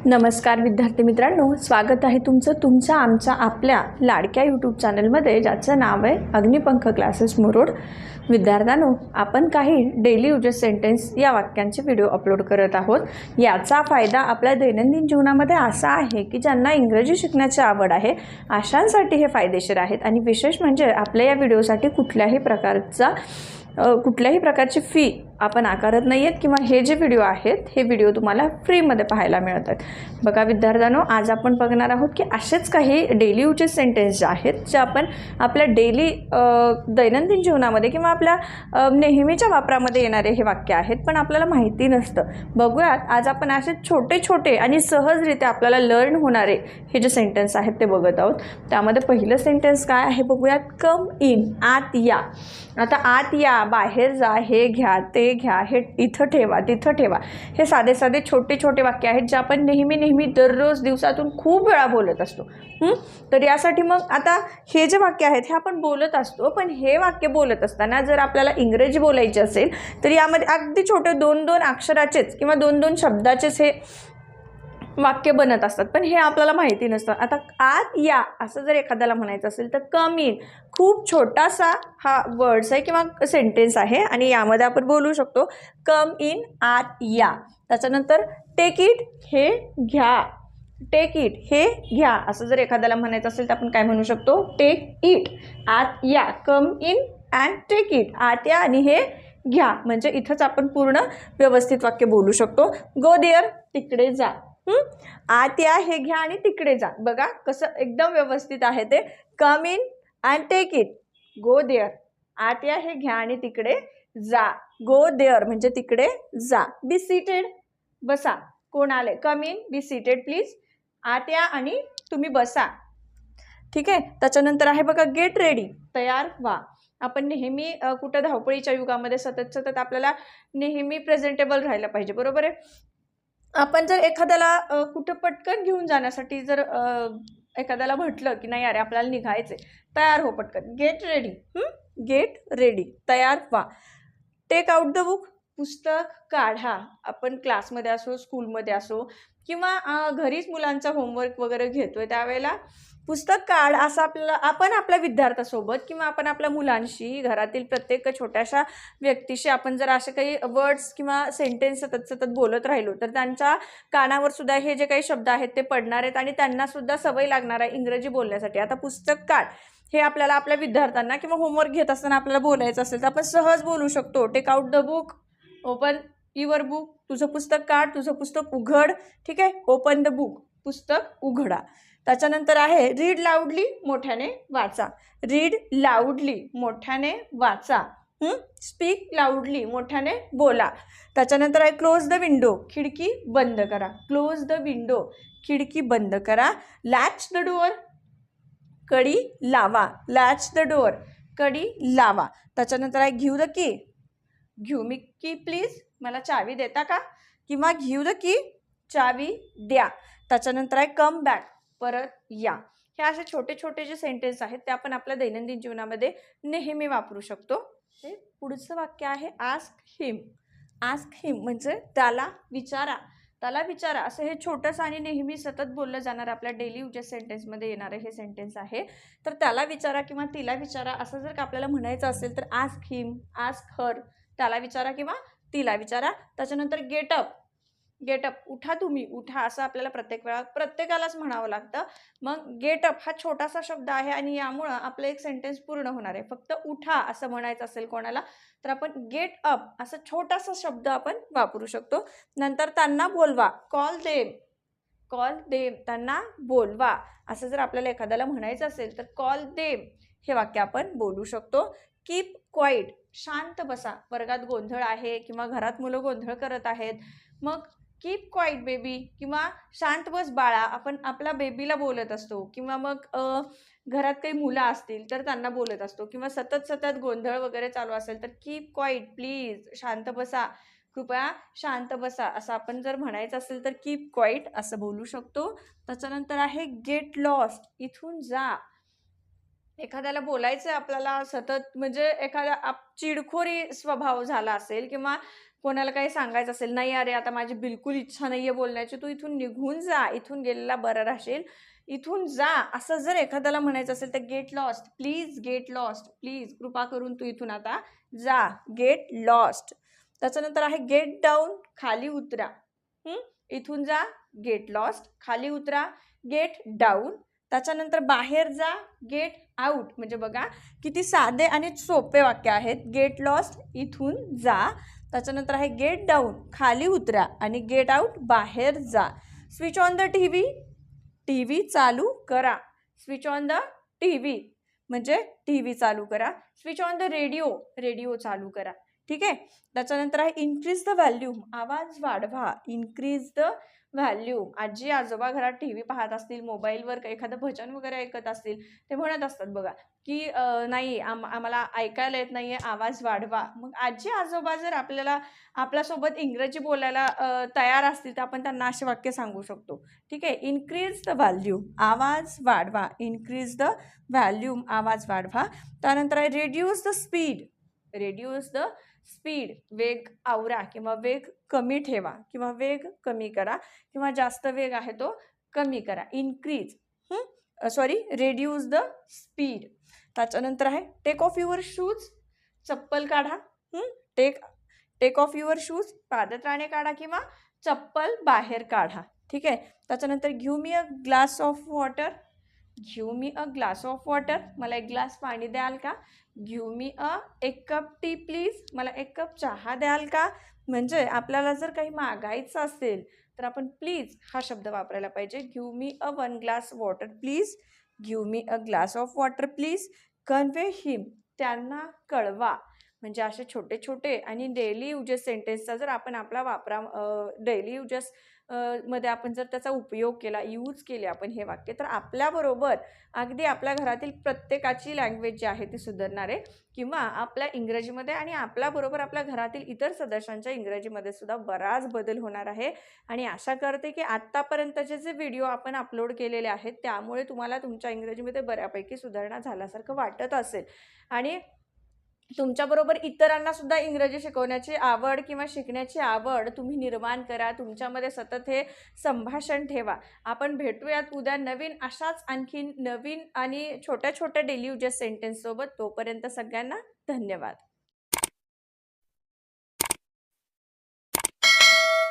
नमस्कार विद्यार्थी मित्रांनो, स्वागत आहे तुमचं आमच्या आपल्या लाडक्या यूट्यूब चॅनलमध्ये, ज्याचं नाव आहे अग्निपंख क्लासेस मुरुड. विद्यार्थ्यांनो, आपण काही डेली यूजेस सेंटेन्स या वाक्यांचे व्हिडिओ अपलोड करत आहोत. याचा फायदा आपल्या दैनंदिन जीवनामध्ये असा आहे की ज्यांना इंग्रजी शिकण्याची आवड आहे अशांसाठी हे फायदेशीर आहेत. आणि विशेष म्हणजे आपल्या या व्हिडिओसाठी कुठल्याही प्रकारची फी आपण आकारत नाही आहेत किंवा हे जे व्हिडिओ आहेत हे व्हिडिओ तुम्हाला फ्रीमध्ये पाहायला मिळतात. बघा विद्यार्थ्यांनो, आज आपण बघणार आहोत की असेच काही डेली यूजेस सेंटेन्स जे आहेत जे आपण आपल्या डेली दैनंदिन जीवनामध्ये किंवा आपल्या नेहमीच्या वापरामध्ये येणारे हे वाक्य आहेत, पण आपल्याला माहिती नसतं. बघूयात आज आपण असे छोटे छोटे आणि सहजरित्या आपल्याला लर्न होणारे हे जे सेंटेन्स आहेत ते बघत आहोत. त्यामध्ये पहिलं सेंटेन्स काय आहे बघूयात. कम इन, आत या. आता आत या, बाहेर जा, हे घ्या, ते घ्या, हे इथं ठेवा, तिथं ठेवा, हे साधे साधे छोटे छोटे वाक्य आहेत जे आपण नेहमी दररोज दिवसातून खूप वेळा बोलत असतो. तर यासाठी मग आता हे जे वाक्य आहेत हे आपण बोलत असतो, पण हे वाक्य बोलत असताना जर आपल्याला इंग्रजी बोलायचे असेल तर यामध्ये अगदी छोटे 2-2 अक्षराचेच किंवा 2-2 शब्दाचेच हे वाक्य बनत असतात, पण हे आपल्याला माहिती नसतं. आता आत या असं जर एखाद्याला म्हणायचं असेल तर कम इन खूप छोटासा हा वर्ड्स आहे किंवा सेंटेन्स आहे आणि यामध्ये आपण बोलू शकतो कम इन, आत या. त्याच्यानंतर टेक इट, हे घ्या, टेक इट, हे घ्या असं जर एखाद्याला म्हणायचं असेल तर आपण काय म्हणू शकतो. टेक इट, आत या. कम इन अँड टेक इट, आत या आणि हे घ्या. म्हणजे इथंच आपण पूर्ण व्यवस्थित वाक्य बोलू शकतो. गो देअर, तिकडे जा. आत या, हे घ्या आणि तिकडे जा. बघा कसं एकदम व्यवस्थित आहे ते. Come in and take it, go there. आत या, हे घ्या आणि तिकडे जा. गो देअर म्हणजे तिकडे जा. बी सीटेड, बसा. कोण आले. कम इन, बी सीटेड प्लीज. आत या आणि तुम्ही बसा. ठीक आहे. त्याच्यानंतर आहे बघा गेट रेडी, तयार व्हा. आपण नेहमी कुठं धावपळीच्या युगामध्ये सतत आपल्याला नेहमी प्रेझेंटेबल राहायला पाहिजे, बरोबर आहे. आपण जर एखाद्याला कुठं पटकन घेऊन जाण्यासाठी जर एखाद्याला म्हटलं की नाही अरे आपल्याला निघायचं आहे, तयार हो पटकन. गेट रेडी, गेट रेडी, तयार व्हा. टेक आउट द बुक, पुस्तक काढा. आपण क्लासमध्ये असो, स्कूलमध्ये असो किंवा घरीच मुलांचा होमवर्क वगैरे घेतोय त्यावेळेला पुस्तक काढ असं आपण आपल्या विद्यार्थ्यासोबत किंवा आपण आपल्या मुलांशी, घरातील प्रत्येक छोट्याशा व्यक्तीशी आपण जर असे काही वर्ड्स किंवा सेंटेन्स सतत बोलत राहिलो तर त्यांच्या कानावर सुद्धा हे जे काही शब्द आहेत ते पडणार आहेत आणि त्यांना सुद्धा सवय लागणार आहे इंग्रजी बोलण्यासाठी. आता पुस्तक काढ हे आपल्याला आपल्या विद्यार्थ्यांना किंवा होमवर्क घेत असताना आपल्याला बोलायचं असेल तर आपण सहज बोलू शकतो. Take out the book, open your book. तुझं पुस्तक काढ, तुझं पुस्तक उघड. ठीक आहे. ओपन द बुक, पुस्तक उघडा. त्याच्यानंतर आहे रीड लाऊडली, मोठ्याने वाचा. रीड लाऊडली, मोठ्याने वाचा. स्पीक लाऊडली, मोठ्याने बोला. त्याच्यानंतर आहे क्लोज द विंडो, खिडकी बंद करा. क्लोज द विंडो, खिडकी बंद करा. लॅच द डोअर, कडी लावा. लॅच द डोअर, कडी लावा. त्याच्यानंतर आहे give the key, give me की प्लीज, मला चावी देता का, किंवा गिव्ह द की, चावी द्या. त्याच्यानंतर आहे कम बॅक, परत या. हे असे छोटे छोटे जे सेंटेन्स आहेत ते आपण आपल्या दैनंदिन जीवनामध्ये नेहमी वापरू शकतो. हे पुढचं वाक्य आहे आस्क हिम. आस्क हिम म्हणजे त्याला विचारा, त्याला विचारा. असं हे छोटंसं आणि नेहमी सतत बोललं जाणार आपल्या डेली यूजेस सेंटेन्समध्ये येणारं हे सेंटेन्स आहे. तर त्याला विचारा किंवा तिला विचारा असं जर का आपल्याला म्हणायचं असेल तर आस्क हिम, आस्क हर, त्याला विचारा किंवा तिला विचारा. त्याच्यानंतर गेट अप, गेट अप, उठा तुम्ही, उठा असं आपल्याला प्रत्येकालाच म्हणावं लागतं. मग गेट अप हा छोटासा शब्द आहे आणि यामुळं आपलं एक सेंटेन्स पूर्ण होणार आहे. फक्त उठा असं म्हणायचं असेल कोणाला तर आपण गेट अप असं छोटासा शब्द आपण वापरू शकतो. नंतर त्यांना बोलवा, कॉल देम, कॉल देम, त्यांना बोलवा असं जर आपल्याला एखाद्याला म्हणायचं असेल तर कॉल देम हे वाक्य आपण बोलू शकतो. कीप क्वाईट, शांत बसा. वर्गात गोंधळ आहे किंवा घरात मुलं गोंधळ करत आहेत, मग कीप क्वाईट बेबी किंवा शांत बस बाळा आपण आपल्या बेबीला बोलत असतो. किंवा मग घरात काही मुलं असतील तर त्यांना बोलत असतो किंवा सतत गोंधळ वगैरे चालू असेल तर कीप क्वाईट प्लीज, शांत बसा, कृपया शांत बसा असं आपण जर म्हणायचं असेल तर कीप क्वाईट असं बोलू शकतो. त्याच्यानंतर आहे गेट लॉस्ट, इथून जा. एखाद्याला बोलायचं आपल्याला सतत म्हणजे एखादा चिडखोरी स्वभाव झाला असेल किंवा कोणाला काही सांगायचं असेल, नाही अरे आता माझी बिलकुल इच्छा नाही आहे बोलण्याची, तू इथून निघून जा, इथून गेलेला बरं राहशील, इथून जा, असं जर एखाद्याला म्हणायचं असेल तर get lost, please get lost, please कृपा करून तू इथून आता जा, गेट लॉस्ट. त्याच्यानंतर आहे गेट डाऊन, खाली उतरा. इथून जा, गेट लॉस्ट, खाली उतरा, गेट डाऊन. त्याच्यानंतर बाहेर जा, गेट आऊट. म्हणजे बघा किती साधे आणि सोपे वाक्य आहेत. गेट लॉस्ट, इथून जा. त्याच्यानंतर आहे गेट डाऊन, खाली उतरा, आणि गेट आऊट, बाहेर जा. Switch on the TV, TV चालू करा. स्विच ऑन द टीव्ही म्हणजे टीव्ही चालू करा. Switch on the radio, radio चालू करा. ठीक आहे. त्याच्यानंतर आहे इन्क्रीज द व्हॅल्यूम, आवाज वाढवा. Increase the volume. आजी आजोबा घरात टीव्ही पाहत असतील, मोबाईलवर एखादं भजन वगैरे ऐकत असतील, ते म्हणत असतात बघा की नाही आम्हाला ऐकायला येत नाहीये, आवाज वाढवा. मग आजी आजोबा जर आपल्यासोबत इंग्रजी बोलायला तयार असतील तर आपण त्यांना असे वाक्य सांगू शकतो. ठीक आहे. इन्क्रीज द व्हॅल्यूम, आवाज वाढवा. इन्क्रीज द व्हॅल्यूम, आवाज वाढवा. त्यानंतर आहे reduce the speed, reduce the speed, वेग आवरा किंवा वेग कमी ठेवा किंवा वेग कमी करा किंवा जास्त वेग आहे तो कमी करा. Increase reduce the speed. त्याच्यानंतर आहे टेक ऑफ युअर शूज, चप्पल काढा. टेक ऑफ युअर शूज, पादत्राणे काढा किंवा चप्पल बाहेर काढा. ठीक आहे. त्याच्यानंतर give me a glass of water, give me a glass of water, मला एक ग्लास पाणी द्याल का. गिव्ह मी एक कप टी प्लीज, मला एक कप चहा द्याल का. म्हणजे आपल्याला जर काही मागायचं असेल तर आपण प्लीज हा शब्द वापरायला पाहिजे. Give me a 1 glass water please, give me a glass of water please. Convey him, त्यांना कळवा. म्हणजे असे छोटे छोटे आणि डेली युजेस सेंटेन्सचा जर आपण आपला डेली युजेस मध्ये आपण जर त्याचा उपयोग केला, यूज केले आपण हे वाक्य, तर आपल्याबरोबर अगदी आपल्या घरातील प्रत्येकाची लँग्वेज जी आहे ती सुधारणार आहे किंवा आपल्या इंग्रजीमध्ये आणि आपल्याबरोबर आपल्या घरातील इतर सदस्यांच्या इंग्रजीमध्ये सुद्धा बराच बदल होणार आहे. आणि आशा करते की आत्तापर्यंतचे जे व्हिडिओ आपण अपलोड केलेले आहेत त्यामुळे तुम्हाला तुमच्या इंग्रजीमध्ये बऱ्यापैकी सुधारणा झाल्यासारखं वाटत असेल आणि तुमच्याबरोबर इतरांना सुद्धा इंग्रजी शिकवण्याची आवड किंवा शिकण्याची आवड तुम्ही निर्माण करा. तुमच्यामध्ये सतत हे संभाषण ठेवा. आपण भेटूयात उद्या नवीन अशाच आणखीन नवीन आणि छोट्या छोट्या डेली युजेस सेंटेन्स सोबत. तोपर्यंत सगळ्यांना धन्यवाद.